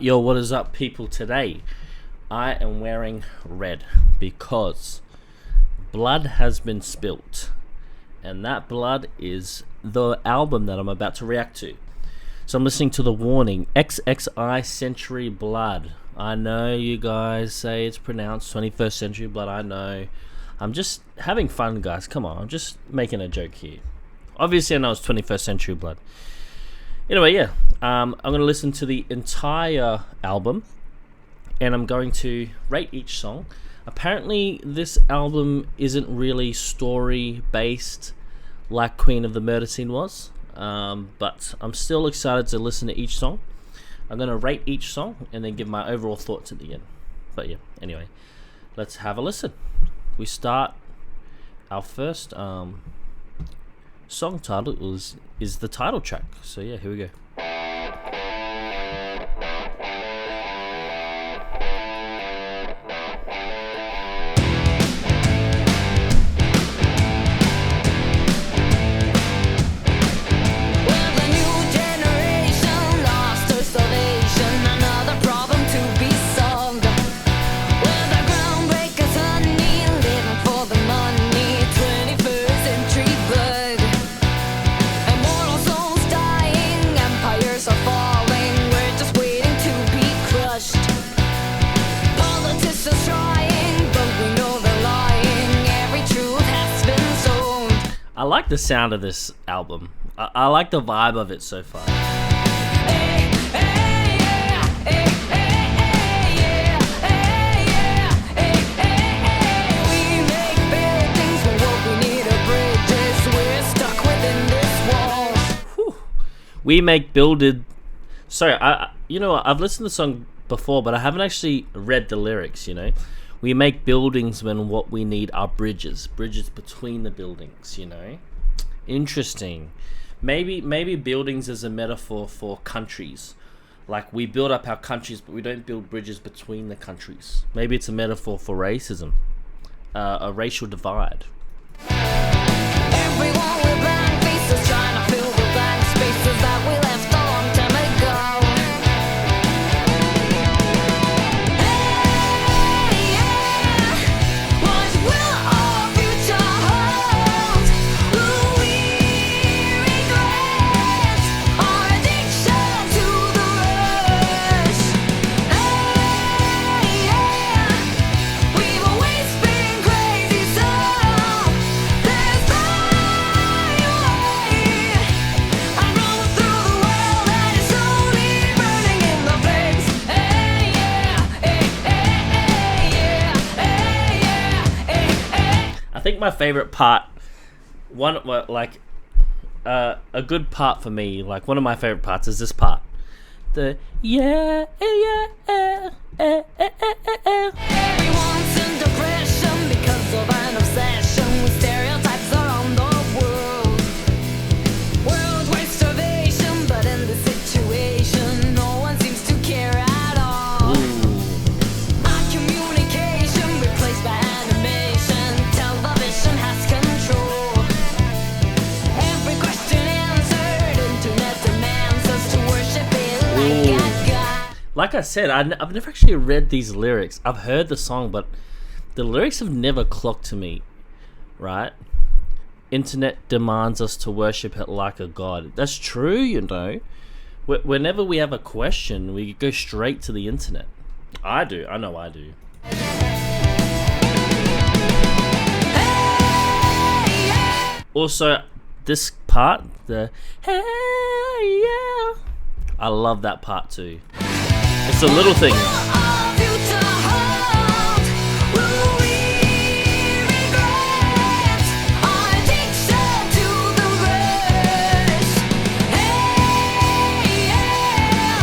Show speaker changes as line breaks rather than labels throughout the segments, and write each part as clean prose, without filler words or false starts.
Yo, what is up, people? Today I am wearing red because blood has been spilt, and that blood is the album that I'm about to react to. So I'm listening to The Warning, XXI Century Blood. I know you guys say it's pronounced 21st Century Blood, I know. I'm just having fun, guys. Come on, I'm just making a joke here. Obviously I know it's 21st Century Blood. Anyway, yeah, I'm going to listen to the entire album, and I'm going to rate each song. Apparently, this album isn't really story-based like Queen of the Murder Scene was, but I'm still excited to listen to each song. I'm going to rate each song and then give my overall thoughts at the end. But yeah, anyway, let's have a listen. We start our first song title is the title track. So yeah, here we go. I like the sound of this album. I like the vibe of it so far. Whew. We make builded. Sorry, I've listened to the song before, but I haven't actually read the lyrics. We make buildings when what we need are bridges between the buildings. Interesting. Maybe buildings is a metaphor for countries. Like, we build up our countries, but we don't build bridges between the countries. Maybe it's a metaphor for racism, a racial divide.
Everyone with blank faces trying to fill the blank spaces that we left a long time ago. Hey, yeah, what will our future hold? Will we regret our addiction to the rush? Hey, yeah, we've always been crazy, so let's fly away and roll through the world that is slowly burning in the flames. Hey, yeah, hey, hey, yeah, hey, yeah, hey.
I think my favorite part, a good part for me, like one of my favorite parts is this part. The yeah, yeah,
Everyone's in depression because of an obsession with stereotypes around the world. Worldwide starvation, but in this situation, no one seems to care at all. Our communication replaced by animation. Television has control. Every question answered. Internet demands us to worship it like a god.
Like I said, I've never actually read these lyrics. I've heard the song, but the lyrics have never clocked to me, right? Internet demands us to worship it like a god. That's true. Whenever we have a question, we go straight to the internet. I do. I know I do. Also, this part, the hey yeah, I love that part too. It's the little things.
Our future hold. Will we regret our addiction to the rush? Hey, yeah,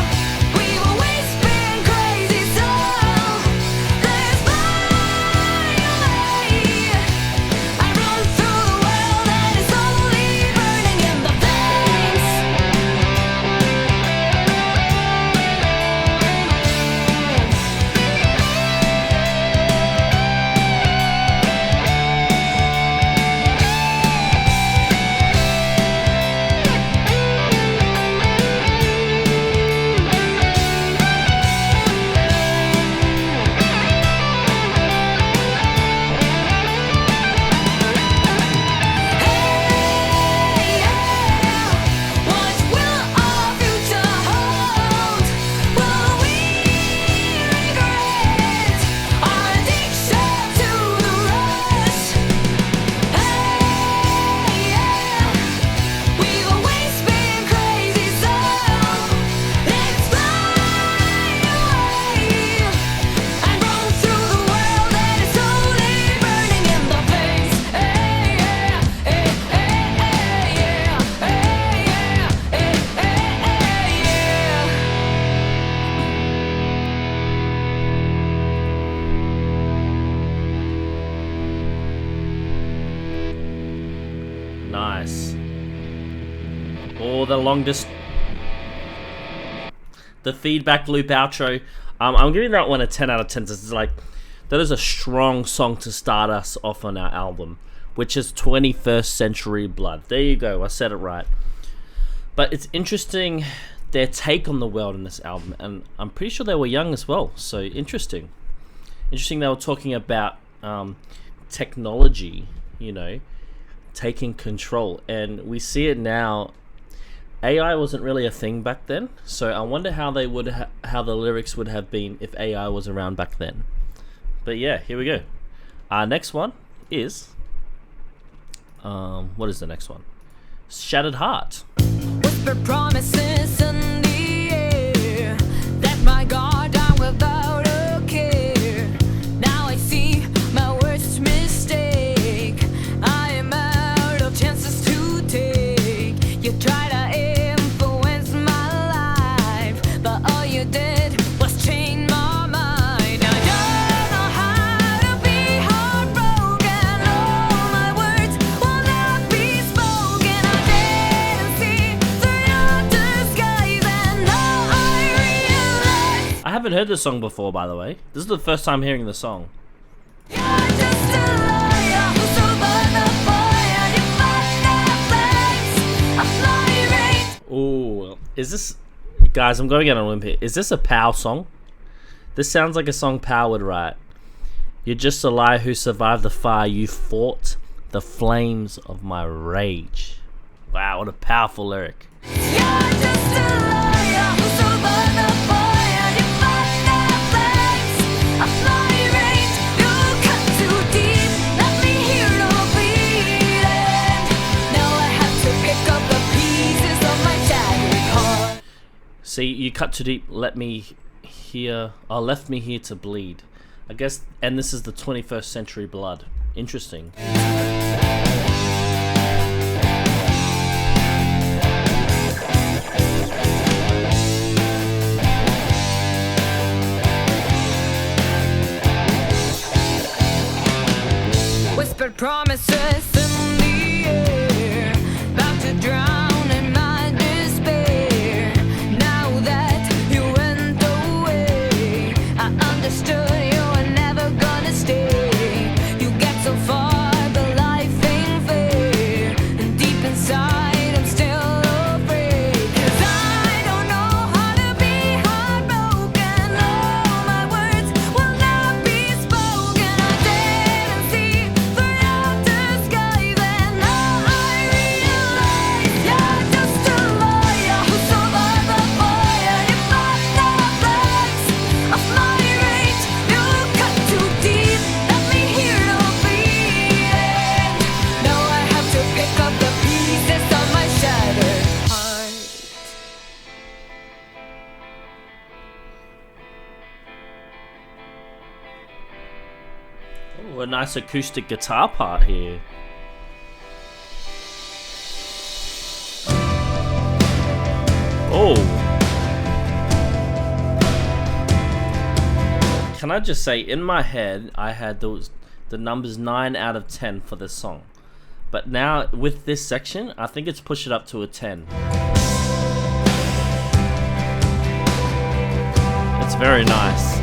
we've always been crazy, so let's fly away and run through the world that is slowly burning in the flames.
the longest, the feedback loop outro. I'm giving that one a 10 out of 10. It's like, that is a strong song to start us off on our album, which is 21st Century Blood. There you go, I said it right. But it's interesting, their take on the world in this album, and I'm pretty sure they were young as well, so interesting. Interesting they were talking about technology, you know, taking control, and we see it now. AI wasn't really a thing back then, so I wonder how they would how the lyrics would have been if AI was around back then. But yeah, here we go. Our next one is what is the next one? Shattered Heart.
Whisper promises in the air. Let my guard down without a care. Now I see my worst mistake. I am out of chances to take. You try to influence my life, but all you did was change my mind. I don't know how to be heartbroken. All my words will not be spoken. I didn't see through your disguise, and now I realize
I haven't heard this song before, by the way. This is the first time hearing the song.
you're just a liar who survived the fire. You find the flames of my rage.
Ooh, is this, guys? I'm going out on a limb here. Is this a Pow song? This sounds like a song Pow would write. You're just a liar who survived the fire. You fought the flames of my rage. Wow, what a powerful lyric.
You're just a liar who survived the fire. You find the flames of my rage. You cut too deep, left me here to bleed. Now I have to pick up the pieces of my shattered heart.
See, you cut too deep, left me here to bleed. I guess, and this is the 21st Century Blood. Interesting.
Whispered promises in the air, about to drown in my despair. Now that you went away, I understood you were never gonna stay. You get so far, but life ain't fair, and deep inside I'm still afraid. 'Cause I don't know how to be heartbroken. All my words will not be spoken. I didn't see through your disguise, and now I realize you're just a liar who survived the fire. You fought the flames of my rage. You cut too deep, left me here to bleed. Now I have to pick up the pieces of my shattered heart.
Ooh, a nice acoustic guitar part here. Oh. Can I just say, in my head, I had the numbers 9 out of 10 for this song. But now, with this section, I think it's pushed it up to a 10. It's very nice.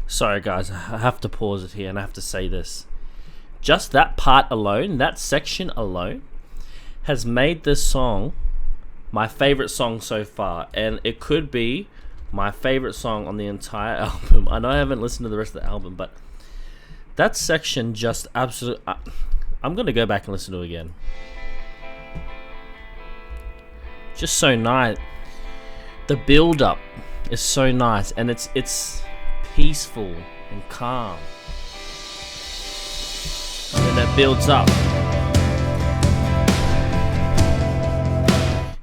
Sorry guys, I have to pause it here and I have to say this. just that part alone, that section alone, has made this song my favorite song so far, and it could be my favorite song on the entire album. I know I haven't listened to the rest of the album, but that section just absolutely... I'm going to go back and listen to it again. Just so nice. The build-up is so nice, and it's peaceful and calm. And then it builds up.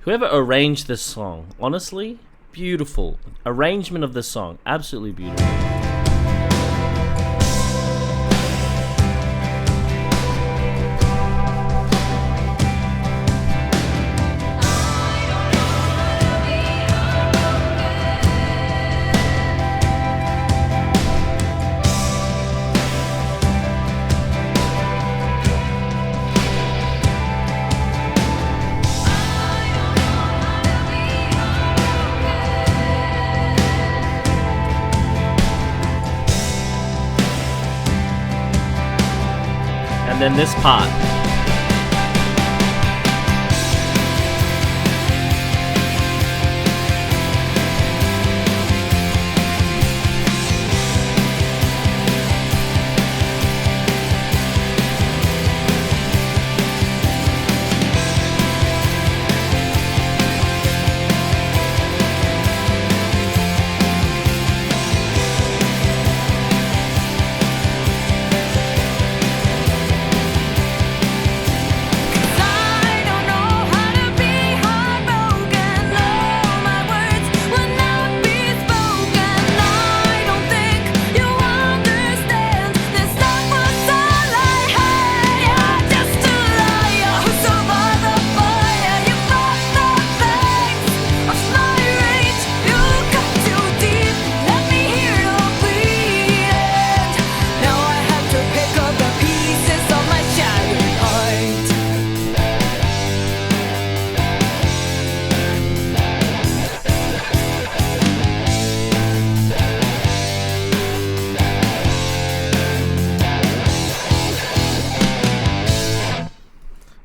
Whoever arranged this song, honestly, beautiful. Arrangement of this song, absolutely beautiful. And then this part.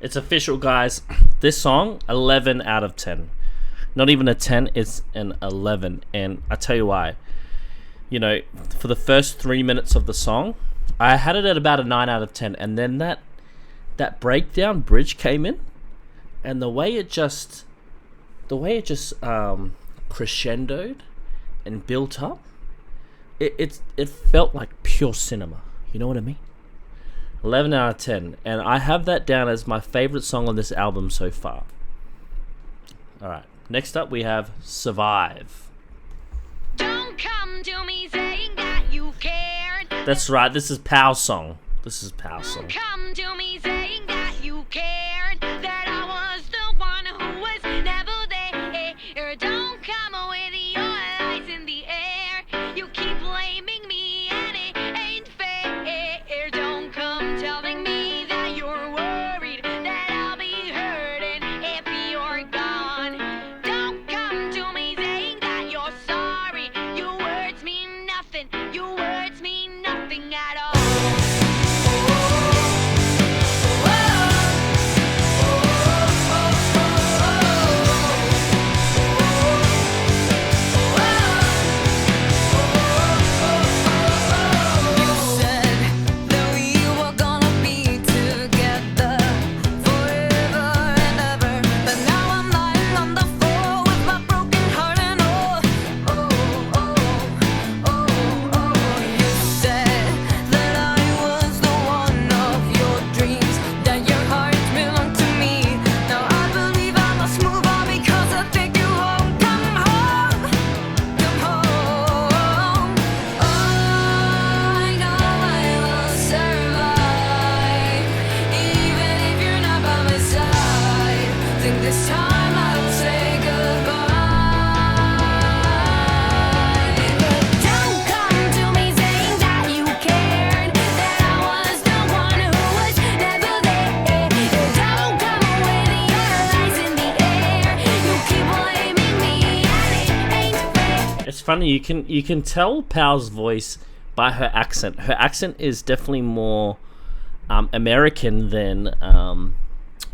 It's official, guys. This song, 11 out of 10. Not even a 10, it's an 11. And I tell you why. You know, for the first 3 minutes of the song, I had it at about a 9 out of 10. And then that breakdown bridge came in. And the way it just crescendoed and built up, it felt like pure cinema. You know what I mean? 11 out of 10. And I have that down as my favorite song on this album so far. Alright, next up we have Survive.
Don't come to me saying that you cared.
That's right, this is Pow's song.
Don't come to me saying that you cared, that I was the one who was never there. Don't come with your eyes in the air. You keep blaming me and it ain't fair. Don't come telling me that you're worried that I'll be hurting if you're gone. Don't come to me saying that you're sorry. Your words mean nothing. Your words mean nothing at all.
Funny, you can tell Pow's voice by her accent. Her accent is definitely more American than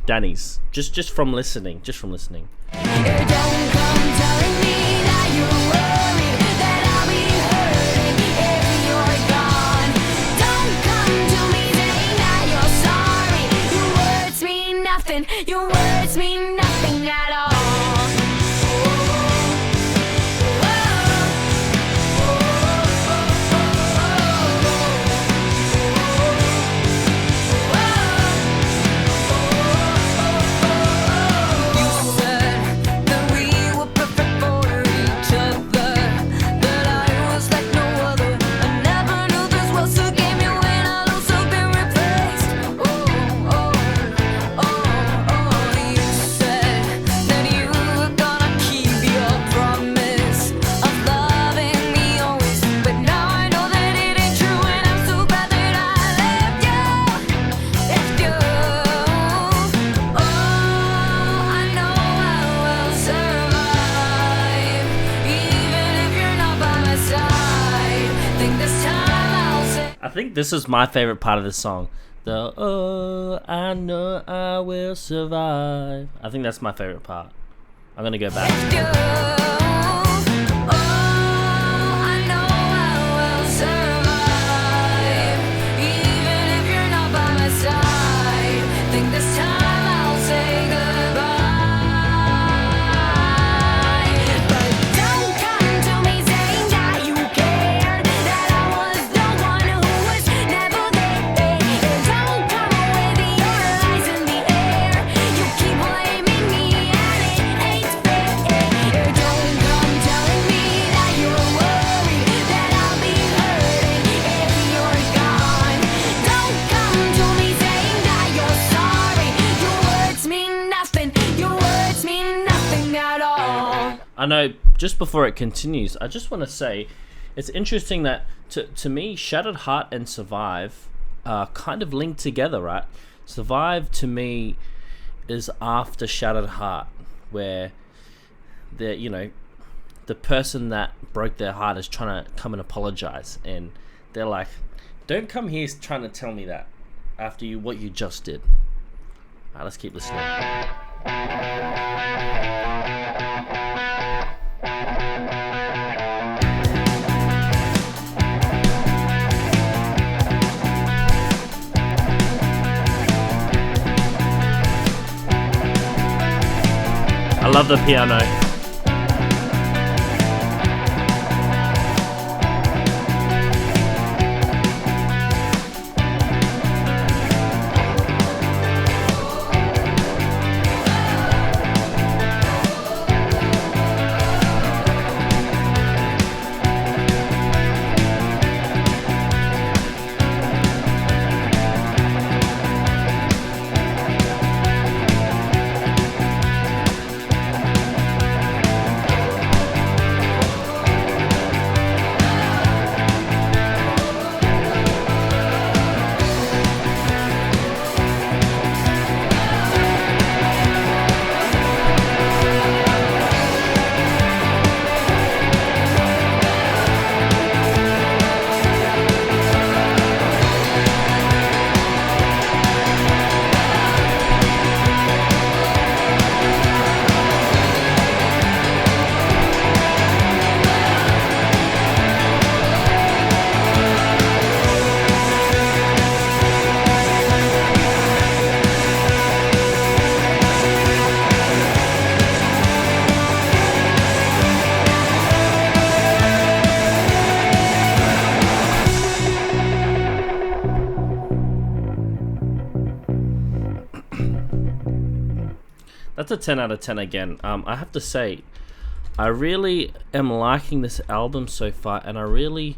Danny's. Just from listening.
Don't come telling me that you're worried that I'll be hurting if you're gone. Don't come to me saying that you're sorry. Your words mean nothing. Your words mean nothing at all.
I think this is my favorite part of the song. The "Oh, I know I will survive." I think that's my favorite part. I'm gonna go back. I know, just before it continues, I just want to say, it's interesting that, to me, Shattered Heart and Survive are kind of linked together, right? Survive, to me, is after Shattered Heart, where the person that broke their heart is trying to come and apologize, and they're like, don't come here trying to tell me that after what you just did. Alright, let's keep listening. I love the piano. That's a 10 out of 10 again. I have to say, I really am liking this album so far, and I'm really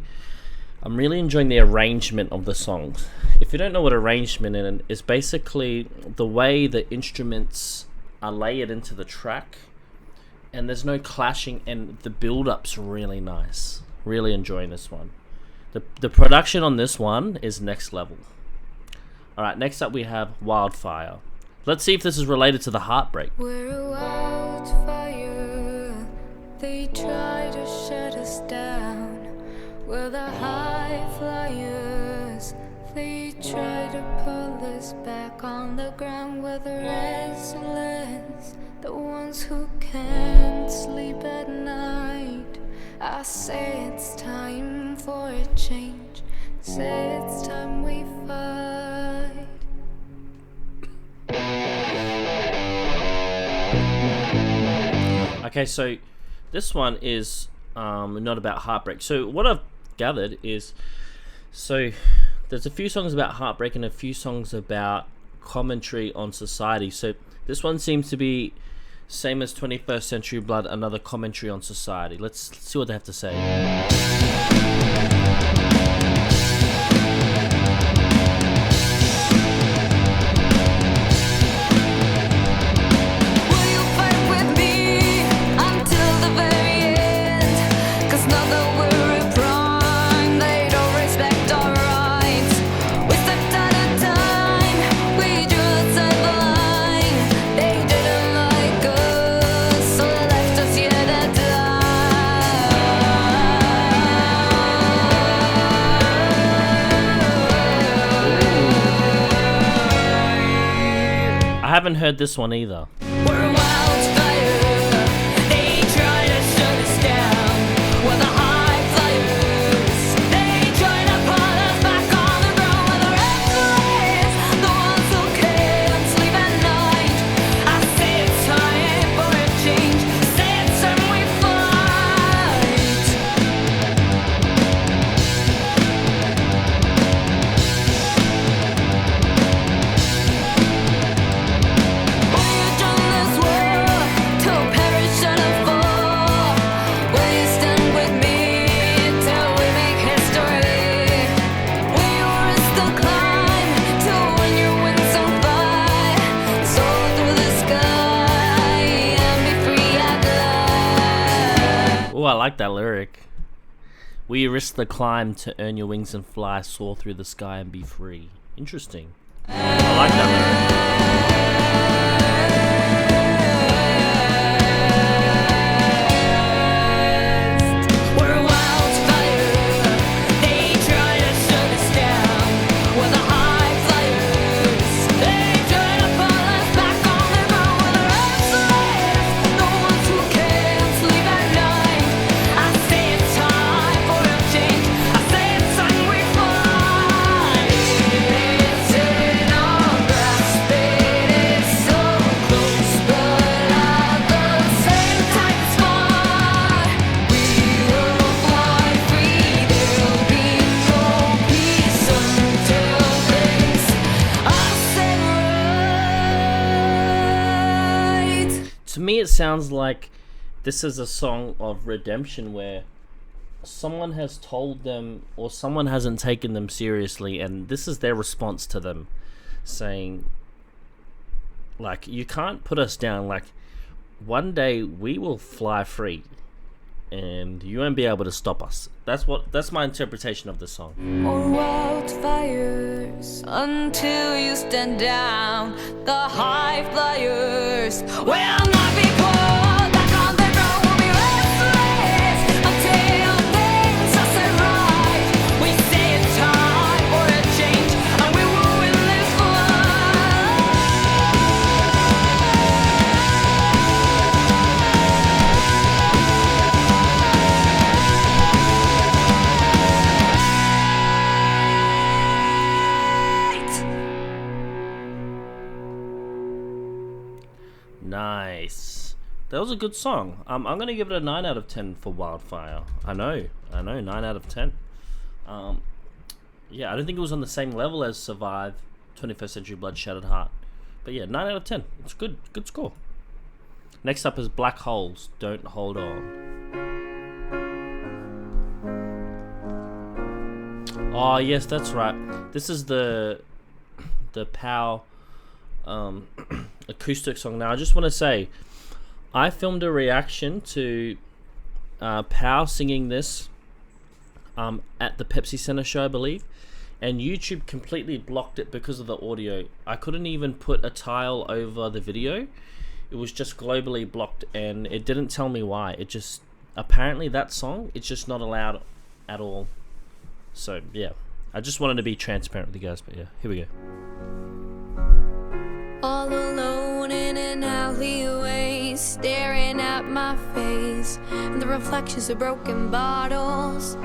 enjoying the arrangement of the songs. If you don't know what arrangement is, it's basically the way the instruments are layered into the track, and there's no clashing, and the build-up's really nice. Really enjoying this one. The production on this one is next level. Alright, next up we have Wildfire. Let's see if this is related to the heartbreak.
We're a wildfire. They try to shut us down. We're the high flyers. They try to pull us back on the ground with the restless, the ones who can't sleep at night. I say it's time for a change, say it's time we fight.
Okay, so this one is not about heartbreak. So what I've gathered is, so there's a few songs about heartbreak and a few songs about commentary on society. So this one seems to be same as 21st Century Blood, another commentary on society. Let's see what they have to say. I haven't heard this one either.
We're a wildfire. They try to shut us down. We're the high flyers. They try to put us back on the ground. We're the restless, the ones who can't sleep at night. I say it's time for a change. Say it's time we fight. We've done this war to perish and to fall. Will you stand with me till we make history? Will you risk the climb to when your wings on fly? Soar through the sky and be free at last.
Oh, I like that lyric. Will you risk the climb to earn your wings and fly, soar through the sky and be free? Interesting. I like that lyric.
We're a wildfire. They try to shut us down. We're the high flyers. They try to pull us back on the ground. We're the restless, the ones who can't sleep at night. I say it's time for a change. I say it's time we fight. It's in our grasp. It is so close, but at the same time it's far. We will fly free. There'll be no peace until things are set right.
To me, it sounds like this is a song of redemption where someone has told them or someone hasn't taken them seriously, and this is their response to them, saying, like, you can't put us down. Like, one day we will fly free and you won't be able to stop us. That's my interpretation of the song.
Or wildfires until you stand down. The high flyers will not be pulled back on the ground. We'll be restless until things are set right. We say it's time for a change, and we will win this
Nice. That was a good song. I'm gonna give it a 9 out of 10 for Wildfire. I know, 9 out of 10. Yeah, I don't think it was on the same level as Survive, 21st Century Blood, Shattered Heart. But yeah, 9 out of 10. It's good score. Next up is Black Holes, Don't Hold On. Oh yes, that's right. This is the POW acoustic song. Now I just want to say, I filmed a reaction to POW singing this at the Pepsi Center show, I believe, and YouTube completely blocked it because of the audio. I couldn't even put a tile over the video. It was just globally blocked, and it didn't tell me why. It just, apparently that song, it's just not allowed at all. So yeah, I just wanted to be transparent with you guys, but yeah, here we go.
All alone in an alleyway, staring at my face and the reflections of broken bottles.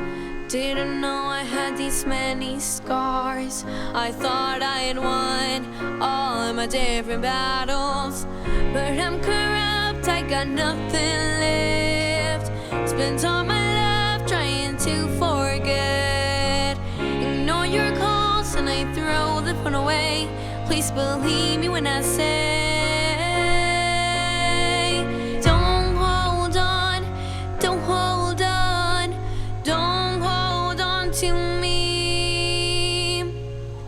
Didn't know I had these many scars. I thought I had won all my different battles, but I'm corrupt, I got nothing left. Spent all my life trying to forget. Ignore your calls and I throw the phone away. Please believe me when I say, don't hold on, don't hold on, don't hold on to me.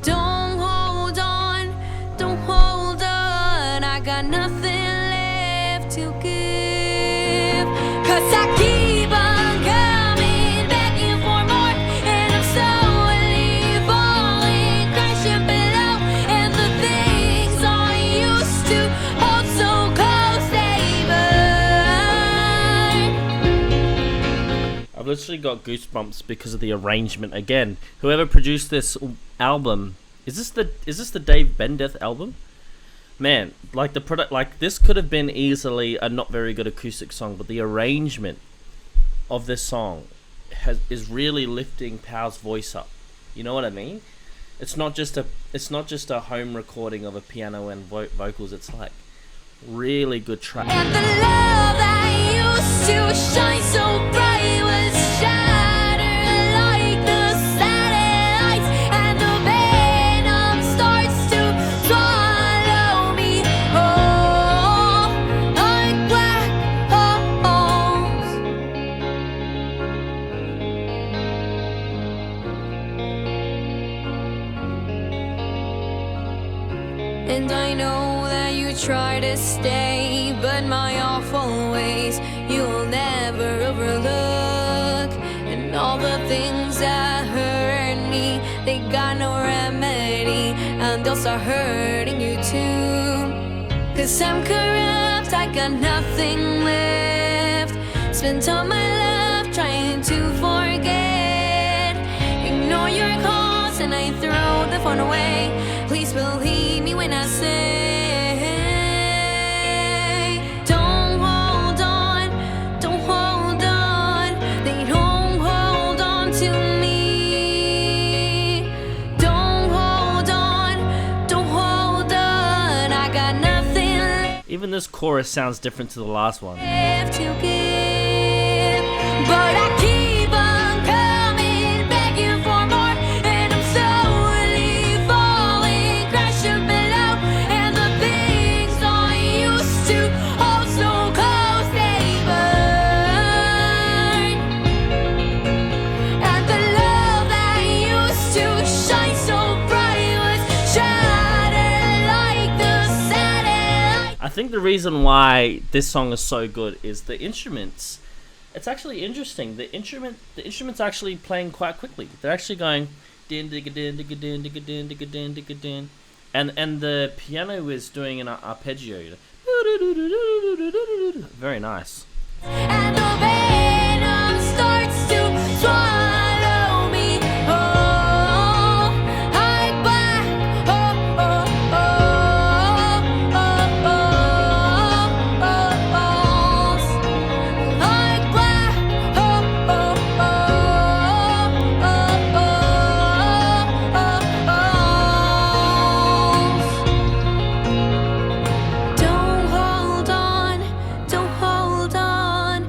Don't hold on, don't hold on, I got nothing left to give. 'Cause I keep on coming, begging for more, and I'm slowly falling, crashing below. And the things I used to hold so close, they burn.
I've literally got goosebumps because of the arrangement. Again, whoever produced this album, is this the Dave Bendeth album? Man, like the product, like this could have been easily a not very good acoustic song, but the arrangement of this song is really lifting Pow's voice up. You know what I mean? It's not just a home recording of a piano and vocals. It's like really good track.
And the love that used to shine so bright was shattered like the satellites, and the venom starts to swallow me whole like black holes. And I know that you try to stay, but my awful ways you'll never overlook. And all the things that hurt me, they got no remedy, and they'll start hurting you too. 'Cause I'm corrupt, I got nothing left. Spent all my life trying to forget. Ignore your calls and I throw the phone away. Please believe me when I say, don't hold on, don't hold on. They don't hold on to me. Don't hold on, don't hold on. I got nothing
Even this chorus sounds different to the last one.
left to give, but I keep on coming, begging for more, and I'm slowly falling, crashing below. And the things I used to hold so close, they burn. And the love that used to shine so bright was shattered like the satellite.
I think the reason why this song is so good is the instruments. It's actually interesting. The instruments actually playing quite quickly. They're actually going din digga din digga din digga din digga din digga din, and the piano is doing an arpeggio. Very nice.
And the venom starts to swallow me whole like black holes. Like black holes. Don't hold on, don't hold on.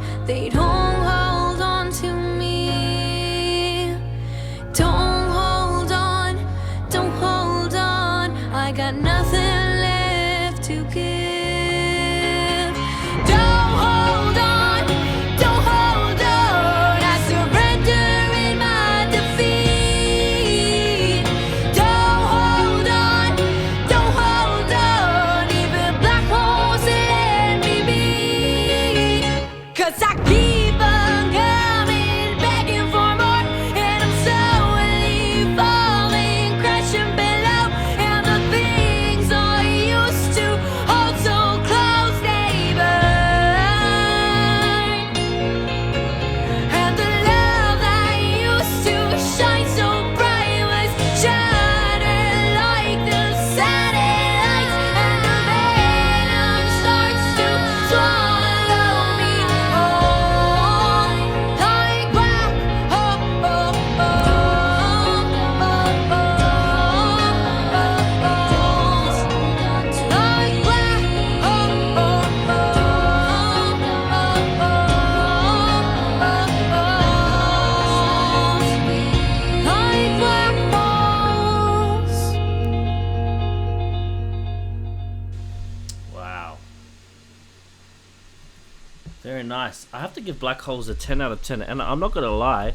Very nice. I have to give Black Holes a 10 out of 10, and I'm not gonna lie,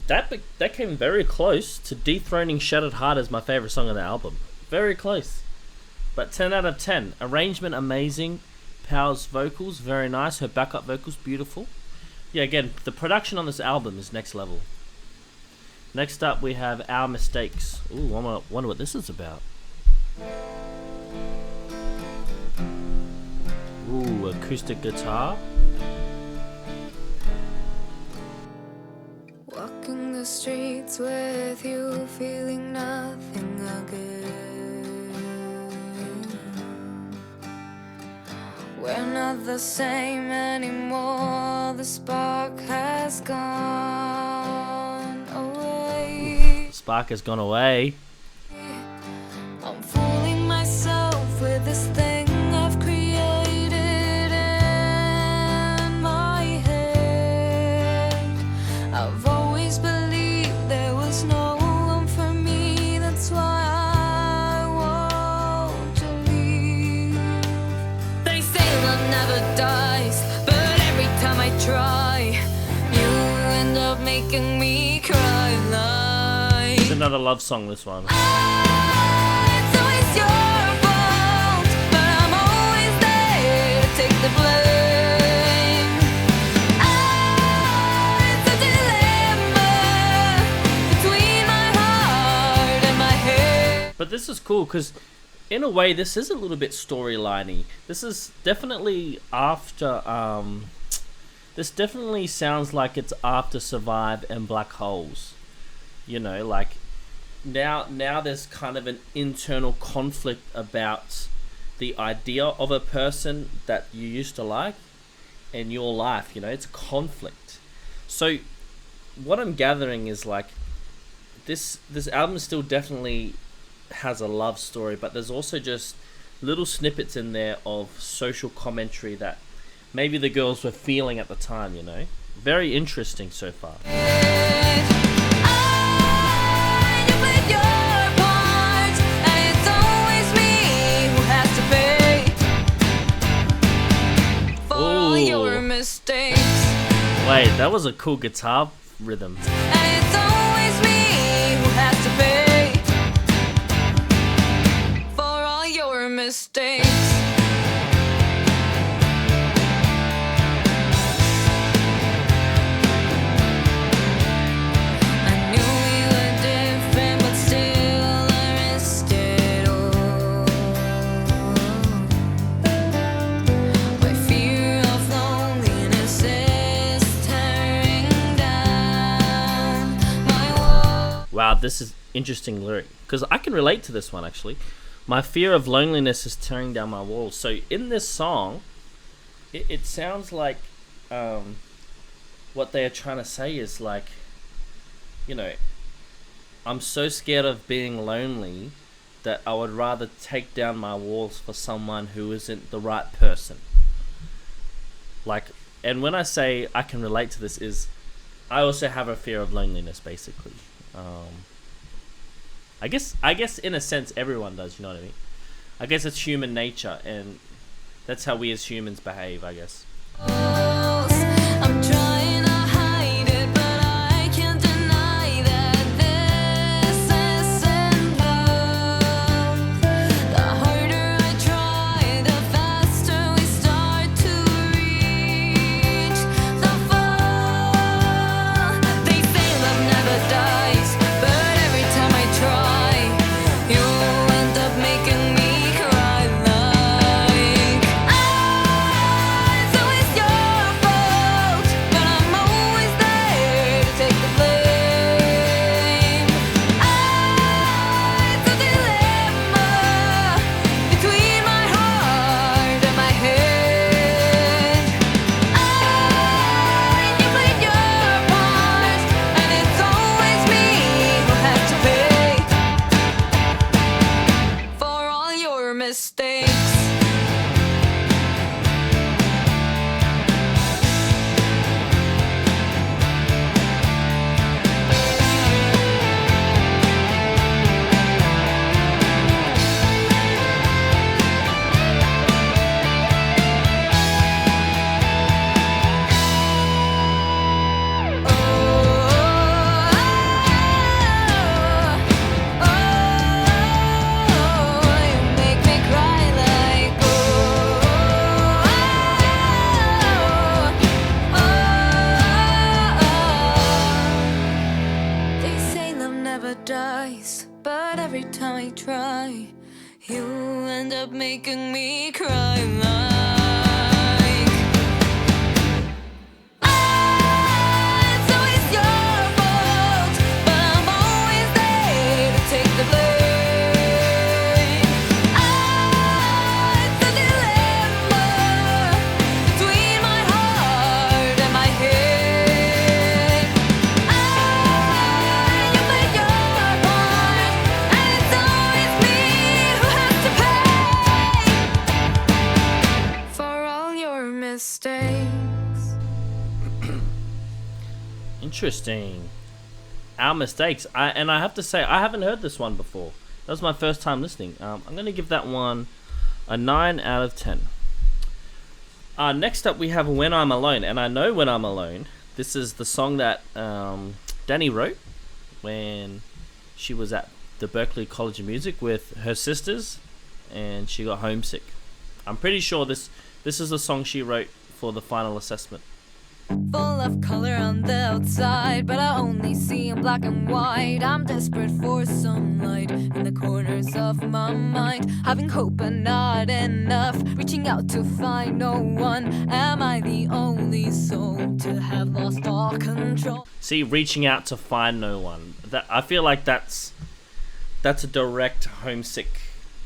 that came very close to dethroning Shattered Heart as my favorite song on the album. Very close, but 10 out of 10. Arrangement amazing, Powell's vocals very nice, her backup vocals beautiful. Yeah, again, the production on this album is next level. Next up, we have Our Mistakes. Ooh, I wonder what this is about. Ooh, acoustic guitar.
Walking the streets with you, feeling nothing again. We're not the same anymore, the spark has gone away.
Spark has gone away.
I'm fooling myself with this thing I've created in my head. I've always believed there was no one for me, that's why I won't leave. They say love never dies, but every time I try, you end up making me cry like.
It's another love song, this one.
It's always your fault, but I'm always there to take the blame. It's a dilemma between my heart and my head.
But this is cool because, in a way, this is a little bit storyliney. This is definitely after. This definitely sounds like it's after Survive and Black Holes. You know, like now there's kind of an internal conflict about the idea of a person that you used to like in your life. You know, it's a conflict. So what I'm gathering is like this album still definitely has a love story, but there's also just little snippets in there of social commentary that maybe the girls were feeling at the time, you know. Very interesting so far.
You played your part, and it's always me who has to pay for all your
Ooh.
mistakes.
Wait, that was a cool guitar rhythm.
And it's always me who has to pay for all your mistakes. I knew we were different, but still I risked it all. My fear of loneliness is tearing down my walls.
Wow, this is interesting lyric because I can relate to this one actually. My fear of loneliness is tearing down my walls. So in this song, it sounds like what they are trying to say is like, you know, I'm so scared of being lonely that I would rather take down my walls for someone who isn't the right person. Like, and when I say I can relate to this is, I also have a fear of loneliness basically. I guess in a sense everyone does, you know what I mean? I guess it's human nature and that's how we as humans behave, I guess.
I'm trying to hide it, but I can't deny that this isn't love. The harder I try, the faster we start to reach the fall. They say love never dies, but every time I try, you end up making me cry like it's always your up making me cry like it's always your fault, but I'm always there to take the blame. It's a dilemma between my heart and my head. You play your part, and it's always me who has to pay for all your mistakes.
Interesting. Our mistakes. I have to say, I haven't heard this one before. That was my first time listening. I'm going to give that one a 9 out of 10. Next up, we have When I'm Alone. And I know When I'm Alone. This is the song that Danny wrote when she was at the Berklee College of Music with her sisters and she got homesick. I'm pretty sure this is the song she wrote for the final assessment.
Full of color on the outside, but I only see in black and white. I'm desperate for some light in the corners of my mind. Having hope but not enough, reaching out to find no one. Am I the only soul to have lost all control?
See, reaching out to find no one. That I feel like that's a direct homesick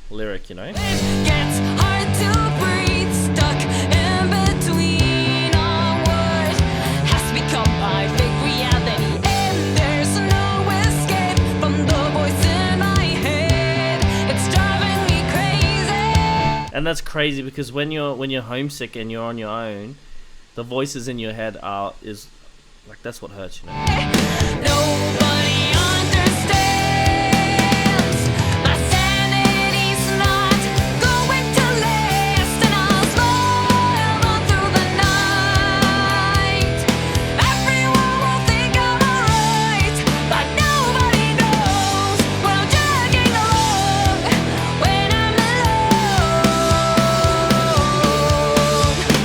lyric, you know?
It gets hard to breathe, stuck in between our words. Has become my fake reality, and there's no escape from the voice in my head. It's driving me crazy.
And that's crazy because when you're homesick and you're on your own, the voices in your head is like that's what hurts, you know?
Nobody understands. My sanity's not going to last, and I'll smile on through the night. Everyone will think I'm alright, but nobody knows when I'm dragging along. When I'm alone,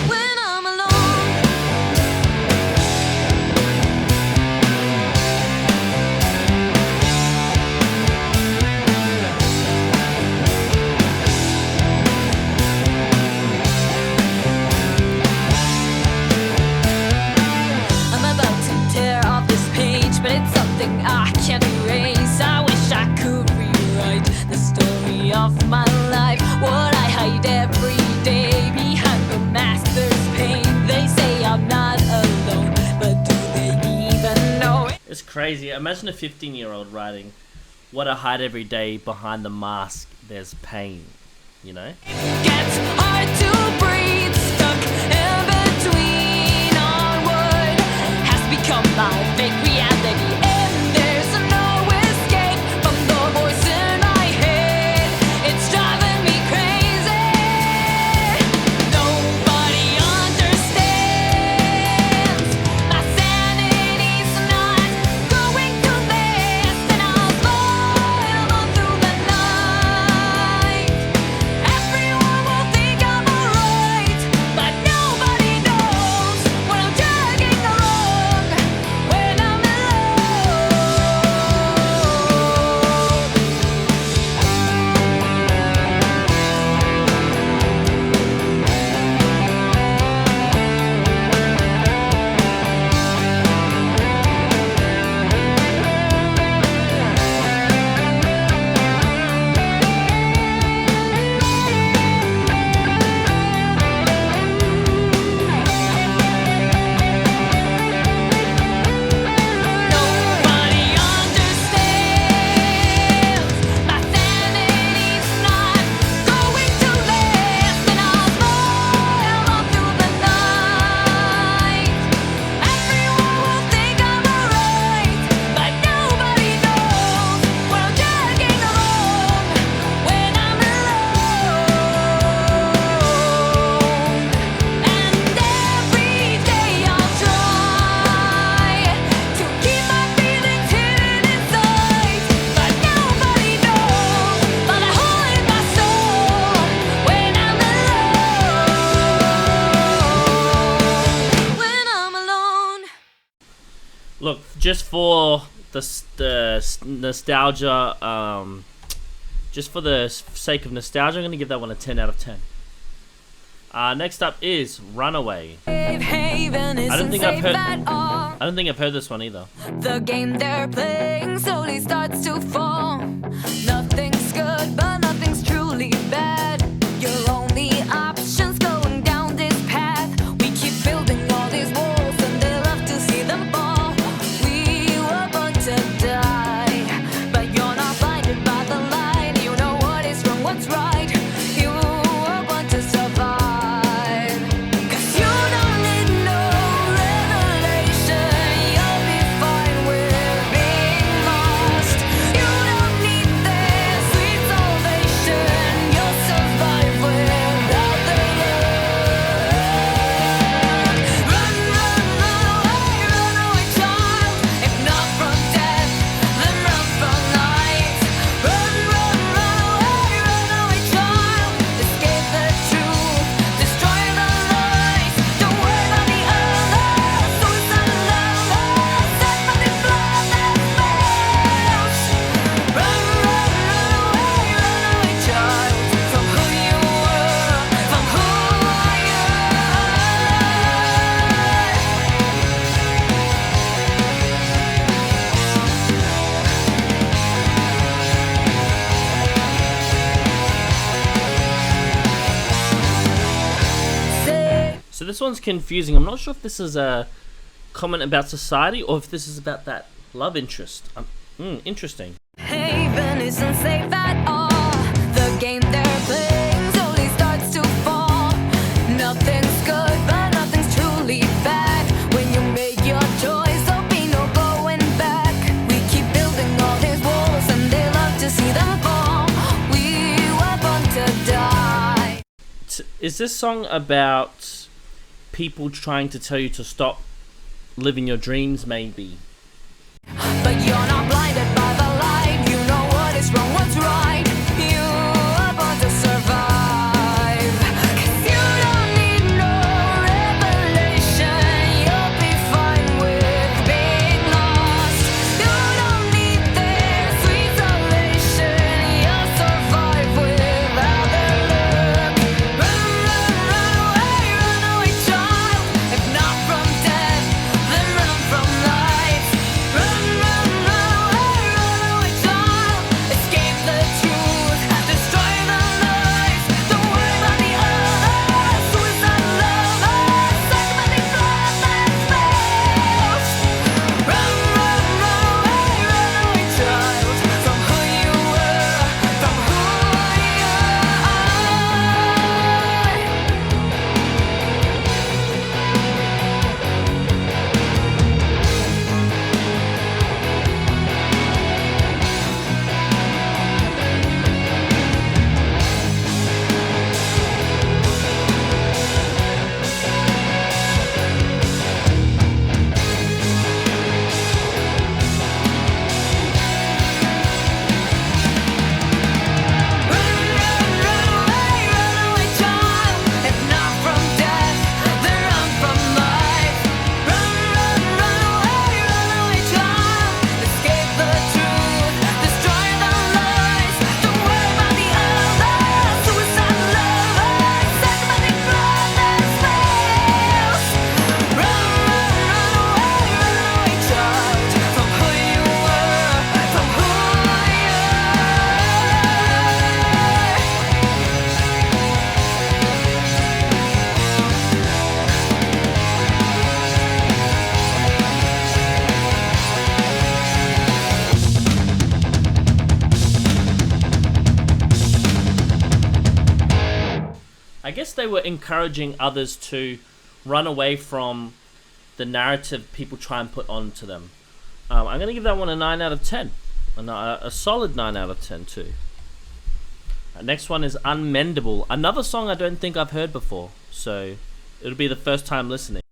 when I'm alone. I'm about to tear off this page, but it's something I can't erase. I wish I could rewrite the story of my life. What I hide every day behind the master's pain. They say I'm not alone, but do they even know it?
It's crazy. Imagine a 15-year-old writing, "What I hide every day behind the mask, there's pain," you know?
Gets hard to breathe, stuck in between our words. Has become my fake reality, and there's no escape from the voice in my head. It's driving me crazy. Nobody understands. My sanity's not going to last, and I'll smile on through the night. Everyone will think I'm alright, but nobody knows when I'm dragging along. When I'm Nobody understands. My sanity's not going to last, and I'll smile on through the night. Everyone will think I'm alright, but nobody knows when I'm dragging along. When I'm alone, and every day I'll try to keep my feelings hidden inside, but nobody knows but a hole in my soul. When I'm alone, when I'm alone.
Look, just for the nostalgia Just for the sake of nostalgia, I'm going to give that one a 10 out of 10. Next up is Runaway. I don't think I've heard this one either.
The game they're playing slowly starts to fall. Nothing's good, but nothing's truly bad. Your only option's going down this path. We keep building all these walls, and they love to see them fall. We were born to die, but you're not blinded by the light. You know what is wrong, what's right. You were born to survive.
So this one's confusing. I'm not sure if this is a comment about society or if this is about that love interest. Interesting.
Haven isn't safe at all. The game they're playing slowly starts to fall. Nothing's good, but nothing's truly bad. When you make your choice, there'll be no going back. We keep building all these walls, and they love to see them fall. We were born to die.
Is this song about people trying to tell you to stop living your dreams, maybe?
But you're not blinded by the light. You know what is wrong, what's right. You are born to survive. 'Cause you don't need no revelation. You'll be fine with being lost. You don't need this isolation. You'll survive without the look. Run away child. If not from death, then run from life. Run away child. Escape the truth, destroy the lies. Don't worry about the others. Suicide lovers, psychopathic bloodless males. Run away child. From who you were, from who you Runaway child. If not from death, then run from life. Runaway child. Escape the truth, destroy the lies. Don't worry about the others. Suicide lovers, psychopathic bloodless males. Runaway child. From who you were, from who you are.
I guess they were encouraging others to run away from the narrative people try and put onto them. I'm going to give that one a 9 out of 10. A solid 9 out of 10 too. Next one is Unmendable. Another song I don't think I've heard before. So it'll be the first time listening.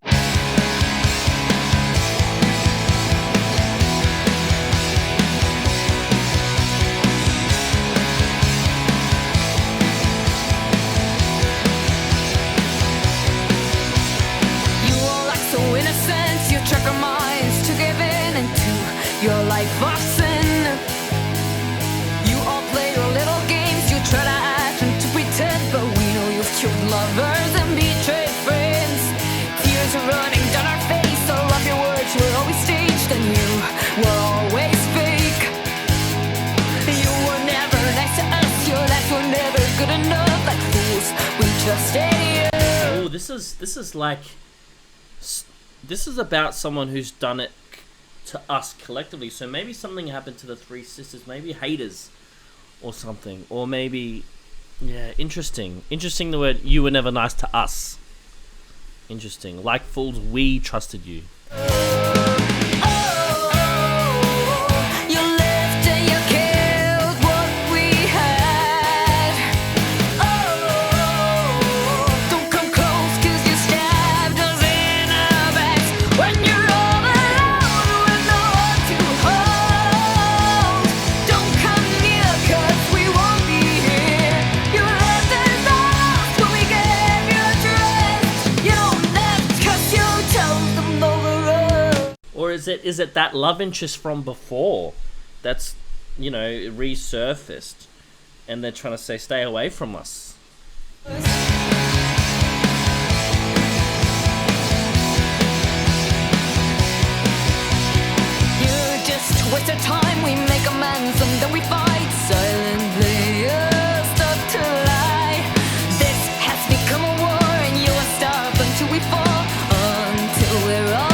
You all act so innocent. You trick our minds to give in into your life of sin. You all play your little game. trusted you.
Oh, this is like this is about someone who's done it to us collectively. So maybe something happened to the three sisters, maybe haters or something, or maybe interesting the word you were never nice to us. Interesting. Like fools we trusted you. Or is it that love interest from before that's, resurfaced and they're trying to say stay away from us?
You just waste our time, we make amends and then we fight silently. Stop to lie. This has become a war and you won't stop until we fall, until we're all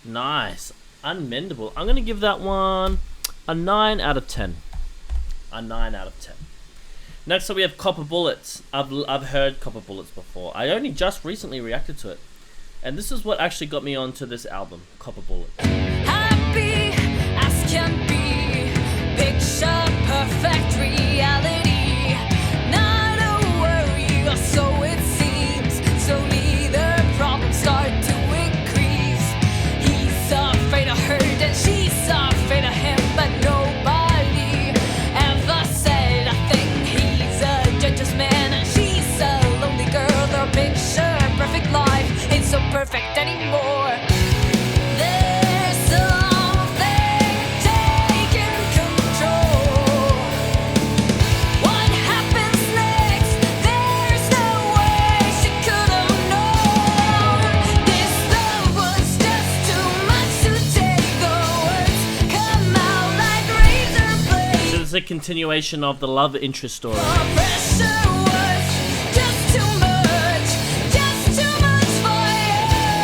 Nice. Unmendable. I'm going to give that one a 9 out of 10. A 9 out of 10. Next up we have Copper Bullets. I've heard Copper Bullets before. I only just recently reacted to it. And this is what actually got me onto this album, Copper Bullets.
Happy as can be, picture perfect reality. Not a worry, or so it seems. Slowly the problems start to increase. He's afraid of her and she's afraid of him, but nobody ever said a thing. He's a judge's man and she's a lonely girl. Their picture perfect life ain't so perfect anymore. There's something taking control. What happens next? There's no way she could have known. This love was just too much to take. The words come out like razor blades.
So this is a continuation of the love interest story.
The pressure was just too much, just too much for you.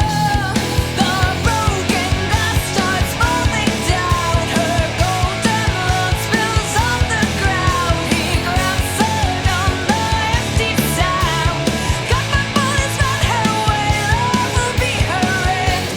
The broken glass starts falling down. Her golden love spills on the ground. He grabs her on the empty sound. Copper bullets on her way, love will be her end.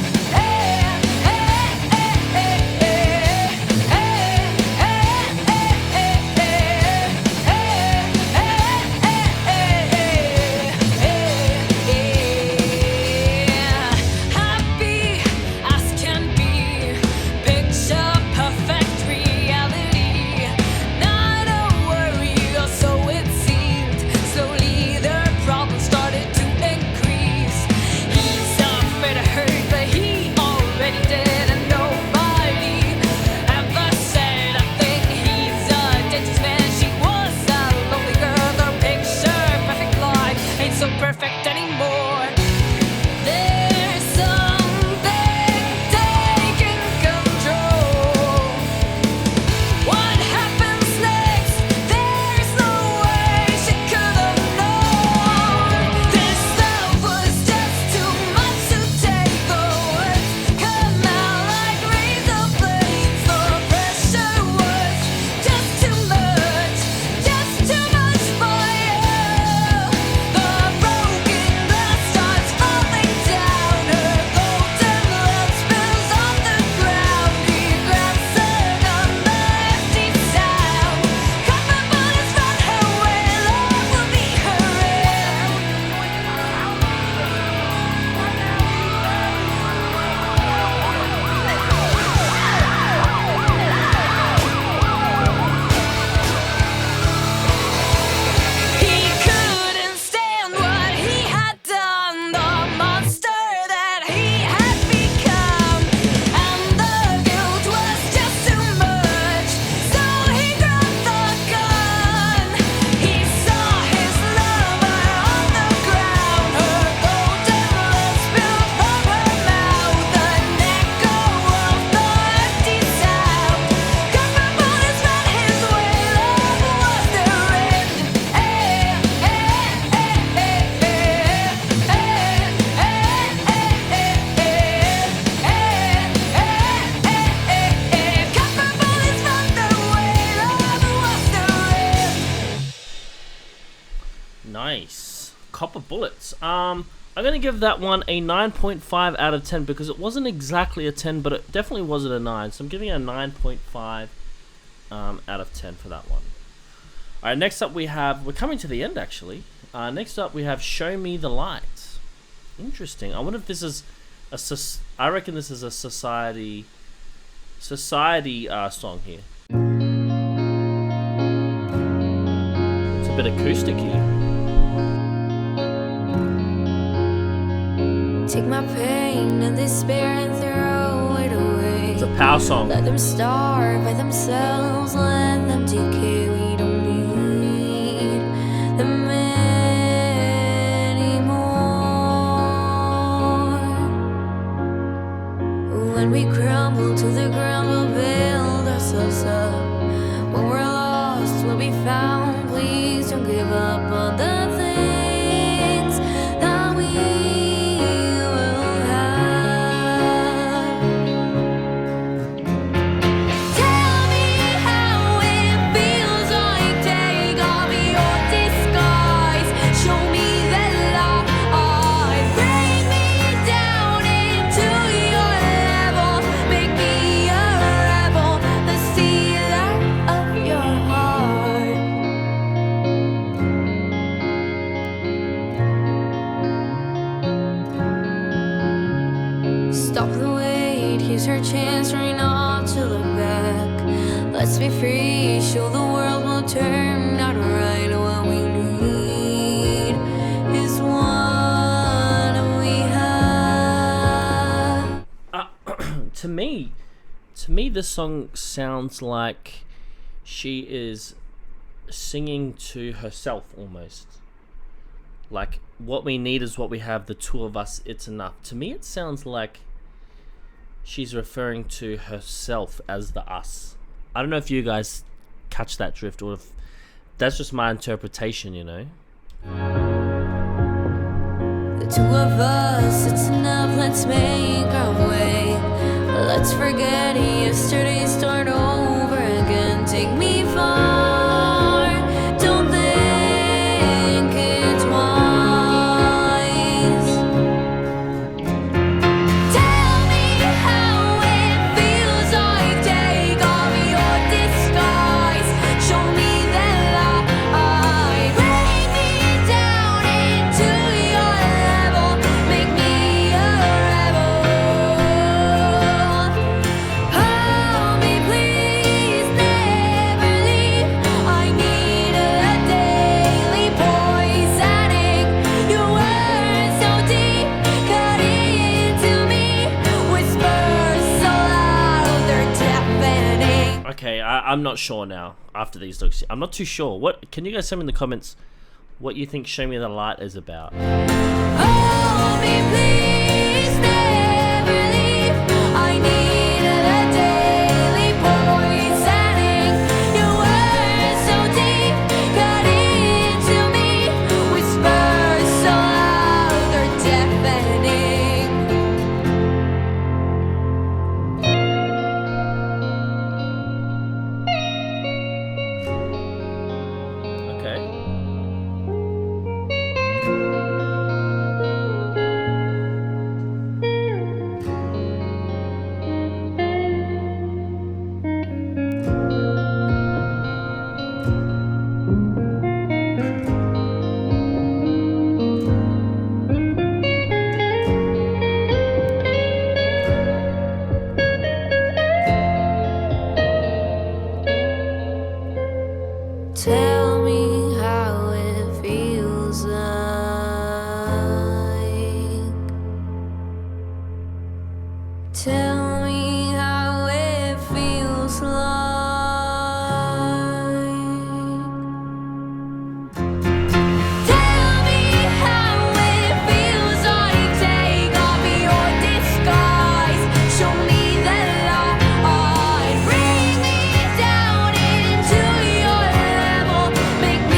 Nice. Copper Bullets. I'm gonna give that one a 9.5 out of 10 because it wasn't exactly a 10, but it definitely wasn't a 9. So I'm giving it a 9.5 out of 10 for that one. All right. Next up, we're coming to the end actually. Next up, we have "Show Me the Light." Interesting. I wonder if this is I reckon this is a society song here. It's a bit acoustic-y.
Take my pain and despair and throw it away.
It's a power song.
Let them starve by themselves, let them decay. We don't need them anymore. When we crumble to the ground, we'll build ourselves up. When we're lost, we'll be found. Please don't give up on the things that we will have. Tell me how it feels like. Take off your disguise. Show me the light. Bring me down into your level. Make me a rebel, the sealer of your heart. Stop the wait, here's our chance, try not to look back. Let's be free, show the world we'll turn out right. What we need is one we have.
To me, this song sounds like she is singing to herself almost. Like, what we need is what we have, the two of us, it's enough. To me, it sounds like she's referring to herself as the us. I don't know if you guys catch that drift or if that's just my interpretation, you know?
The two of us, it's enough, let's make our way. Let's forget yesterday, start over again. Take me far, don't think it twice. Tell me how it feels like. Take off your disguise. Show me the light. Bring me down into your level. Make me a rebel. Hold me, please, never leave. I need a daily poisoning. Your words so deep, cut into me. Whispers so loud, they're deafening.
Okay, I'm not sure now after these looks. I'm not too sure. What can you guys tell me in the comments what you think "Show Me the Light" is about?
Hold me, please, never leave. I need a daily poisoning. Your words so deep, cut into me. Whispers so loud, they're deafening.
Okay.
Tell me how it feels like. Tell me how it feels like. Tell me how it feels like. Take off your disguise. Show me the light. Bring me down into your level. Make me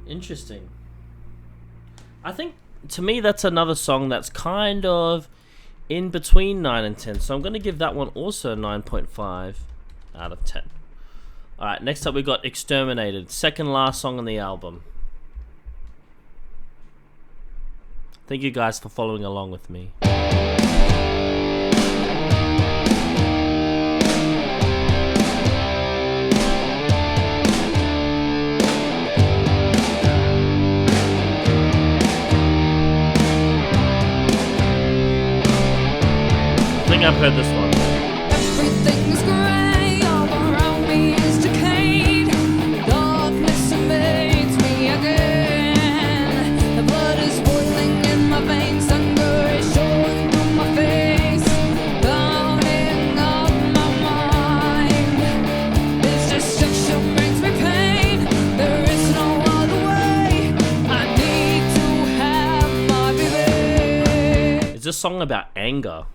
Interesting. I think, to me, that's another song that's kind of in between 9 and 10. So I'm going to give that one also a 9.5 out of 10. Alright, next up we got Exterminated. Second last song on the album. Thank you guys for following along with me. I think I've heard this one.
Everything is grey, all around me is decayed. Darkness invades me again. The blood is boiling in my veins, hunger is showing through my face, clouding up my mind. This destruction brings me pain. There is no other way. I need to have my baby.
Is this song about anger?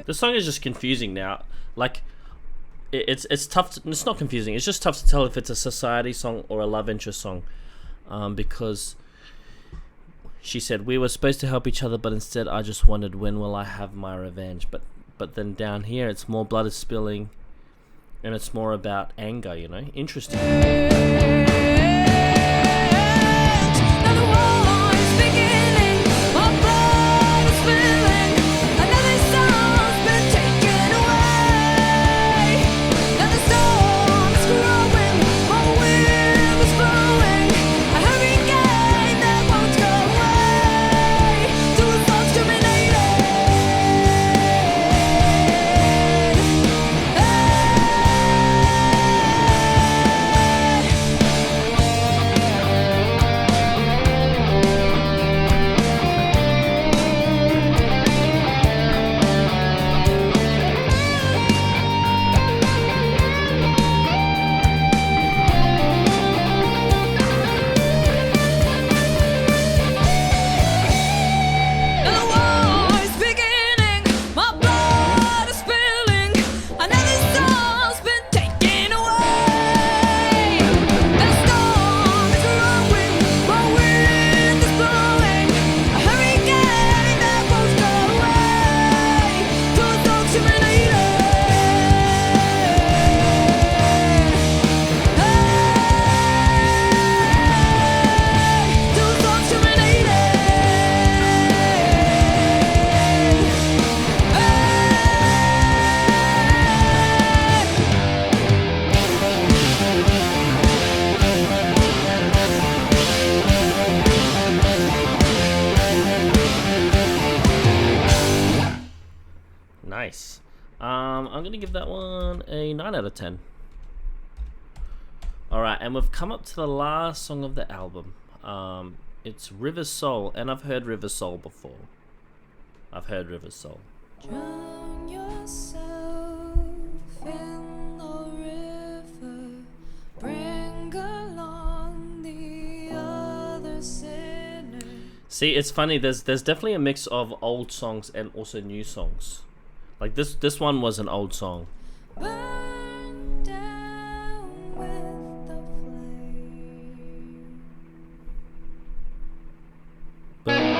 The song is just confusing now. Like, it's tough. It's not confusing. It's just tough to tell if it's a society song or a love interest song, because she said we were supposed to help each other, but instead I just wondered when will I have my revenge. But then down here it's more blood is spilling, and it's more about anger. You know, interesting. Nice. I'm gonna give that one a 9 out of 10. Alright, and we've come up to the last song of the album. It's River Soul, and I've heard River Soul before.
Drown yourself in the river, bring along the other sinners.
See, it's funny, there's definitely a mix of old songs and also new songs. Like this one was an old song.
Burn down with the flame.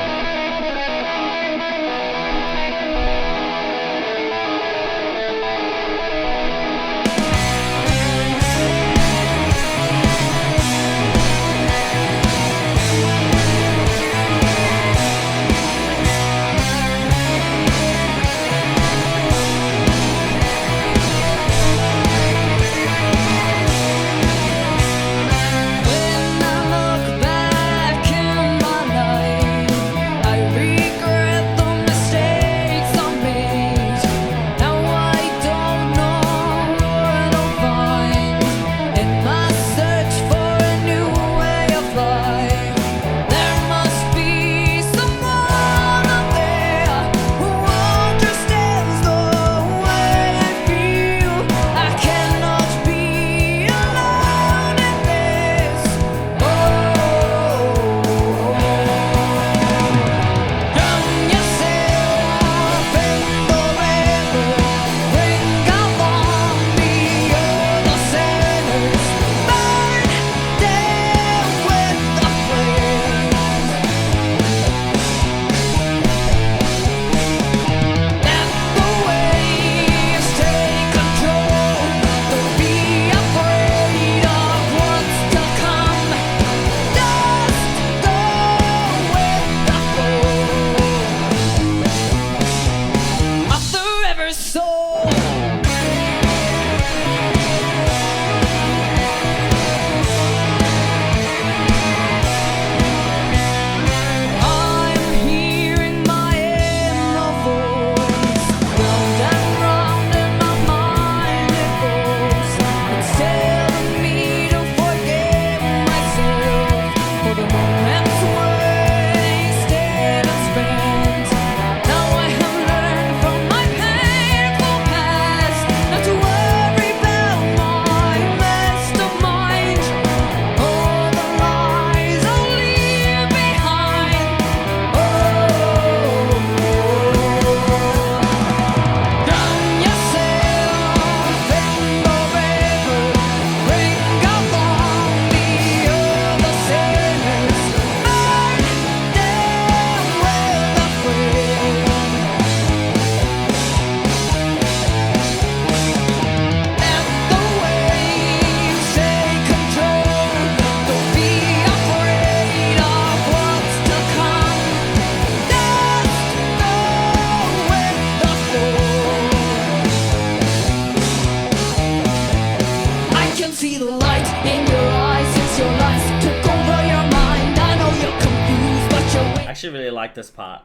actually really like this part.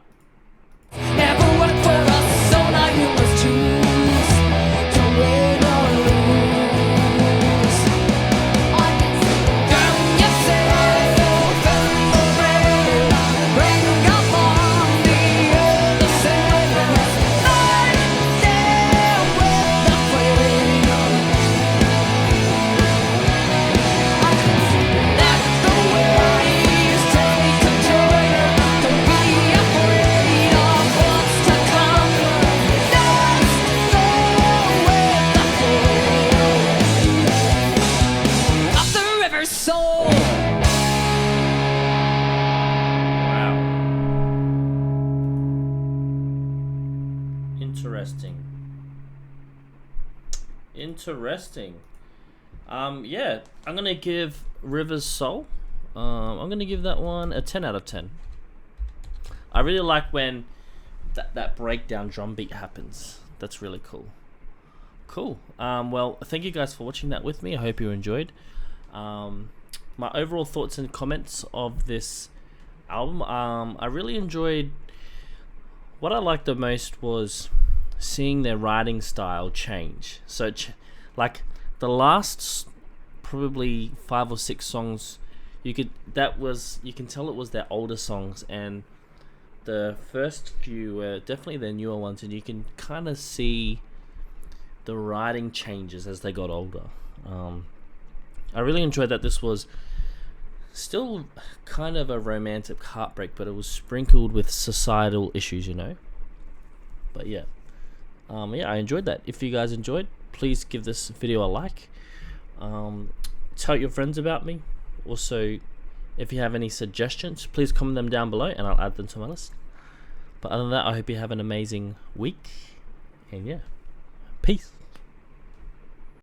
Never worked for us, so now you must choose to win or lose. Girl, you sail in the rain, bring up on the other side. Night there with the flame. Let the waves take control. Don't be afraid of what's to come. Dance with the flow of the river's soul.
Wow. Interesting. Yeah, I'm gonna give River's Soul. I'm gonna give that one a 10 out of 10. I really like when that breakdown drum beat happens. That's really cool. Cool. Well, thank you guys for watching that with me. I hope you enjoyed. My overall thoughts and comments of this album. I really enjoyed. What I liked the most was seeing their writing style change. So, like the last probably 5 or 6 songs, you can tell it was their older songs, and the first few were definitely their newer ones, and you can kind of see the writing changes as they got older. I really enjoyed that this was still kind of a romantic heartbreak, but it was sprinkled with societal issues, you know. But yeah, I enjoyed that. If you guys enjoyed, please give this video a like. Tell your friends about me. Also, if you have any suggestions, please comment them down below and I'll add them to my list. But other than that, I hope you have an amazing week, and yeah, peace.